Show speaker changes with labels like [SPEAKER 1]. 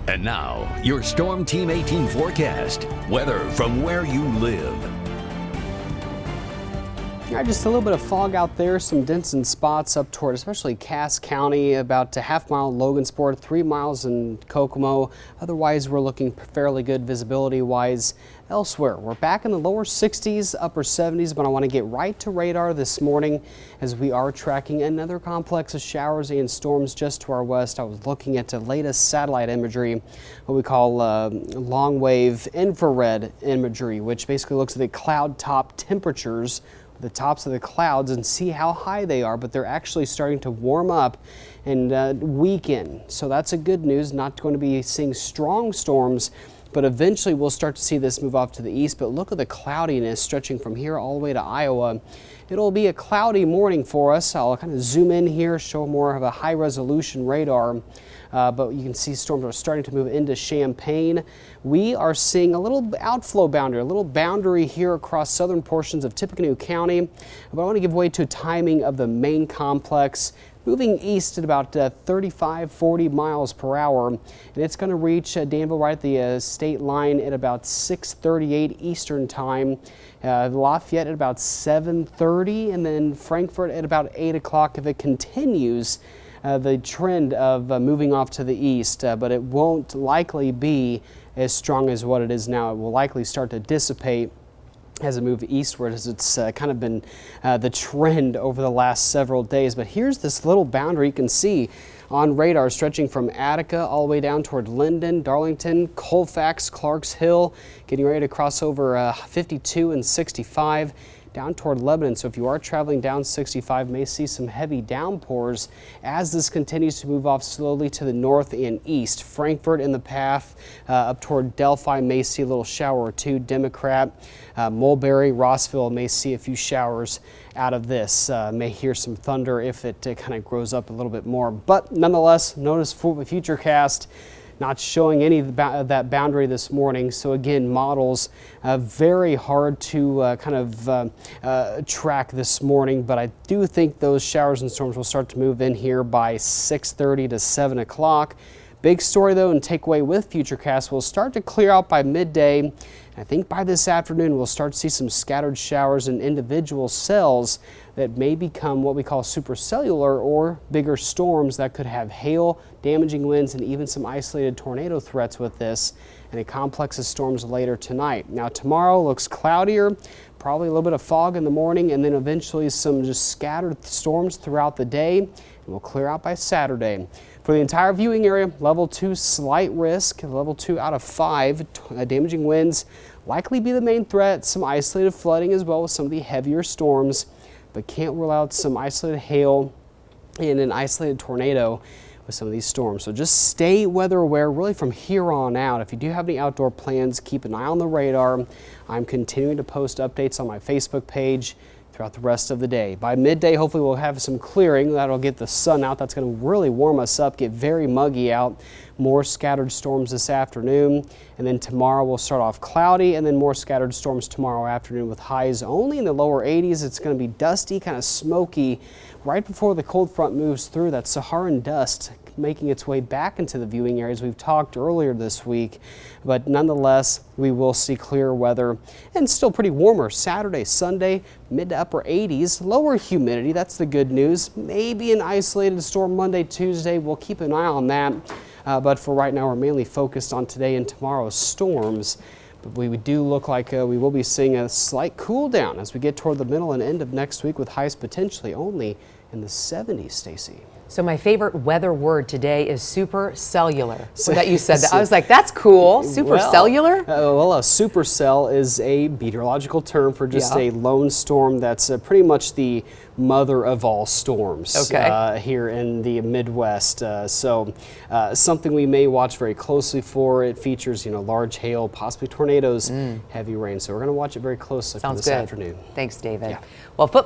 [SPEAKER 1] And now, your Storm Team 18 forecast. Weather from where you live.
[SPEAKER 2] Yeah, just a little bit of fog out there, some dense spots up toward especially Cass County, about a half-mile in Logansport, 3 miles in Kokomo. Otherwise, we're looking fairly good visibility-wise elsewhere. We're back in the lower 60s, upper 70s, but I want to get right to radar this morning as we are tracking another complex of showers and storms just to our west. I was looking at the latest satellite imagery, what we call long-wave infrared imagery, which basically looks at the cloud top temperatures, the tops of the clouds, and see how high they are, but they're actually starting to warm up and weaken. So that's a good news. Not going to be seeing strong storms, but eventually we'll start to see this move off to the east. But look at the cloudiness stretching from here all the way to Iowa. It'll be a cloudy morning for us. I'll kind of zoom in here, show more of a high resolution radar. But you can see storms are starting to move into Champaign. We are seeing a little outflow boundary, a little boundary here across southern portions of Tippecanoe County. But I want to give way to timing of the main complex, moving east at about 35-40 miles per hour. And it's going to reach Danville right at the state line at about 6:38 Eastern time. Lafayette at about 7:30, and then Frankfort at about 8 o'clock if it continues the trend of moving off to the east, but it won't likely be as strong as what it is now. It will likely start to dissipate as it moves eastward, as it's kind of been the trend over the last several days. But here's this little boundary you can see on radar stretching from Attica all the way down toward Linden, Darlington, Colfax, Clarks Hill, getting ready to cross over 52 and 65. Down toward Lebanon. So if you are traveling down 65, may see some heavy downpours as this continues to move off slowly to the north and east. Frankfort in the path up toward Delphi may see a little shower or two. Democrat, Mulberry, Rossville may see a few showers out of this. May hear some thunder if it kind of grows up a little bit more. But nonetheless, notice for Futurecast not showing any of that boundary this morning. So again, models very hard to track this morning, but I do think those showers and storms will start to move in here by 6:30 to 7 o'clock. Big story though, and takeaway with Futurecast, will start to clear out by midday. I think by this afternoon we'll start to see some scattered showers in individual cells that may become what we call supercellular or bigger storms that could have hail, damaging winds, and even some isolated tornado threats with this, and a complex of storms later tonight. Now tomorrow looks cloudier, probably a little bit of fog in the morning, and then eventually some just scattered storms throughout the day, and will clear out by Saturday. For the entire viewing area, level 2 slight risk, level 2 out of 5, damaging winds likely be the main threat. Some isolated flooding as well with some of the heavier storms, but can't rule out some isolated hail and an isolated tornado with some of these storms. So just stay weather aware really from here on out. If you do have any outdoor plans, keep an eye on the radar. I'm continuing to post updates on my Facebook page throughout the rest of the day. By midday, hopefully we'll have some clearing. That'll get the sun out. That's going to really warm us up, get very muggy out. More scattered storms this afternoon, and then tomorrow we'll start off cloudy, and then more scattered storms tomorrow afternoon with highs only in the lower 80s. It's going to be dusty, kind of smoky right before the cold front moves through. That Saharan dust making its way back into the viewing areas we've talked earlier this week, but nonetheless we will see clear weather and still pretty warmer Saturday, Sunday, mid to upper 80s, lower humidity. That's the good news. Maybe an isolated storm Monday, Tuesday. We'll keep an eye on that, but for right now we're mainly focused on today and tomorrow's storms. But we do look like we will be seeing a slight cool down as we get toward the middle and end of next week, with highs potentially only in the 70s, Stacy.
[SPEAKER 3] So my favorite weather word today is supercellular. So that you said that, I was like, that's cool. Supercellular?
[SPEAKER 2] Well, a supercell is a meteorological term for just a lone storm that's pretty much the mother of all storms here in the Midwest. So something we may watch very closely for. It features, large hail, possibly tornadoes, heavy rain. So we're going to watch it very closely this afternoon.
[SPEAKER 3] Thanks, David.
[SPEAKER 2] Yeah.
[SPEAKER 3] Well, football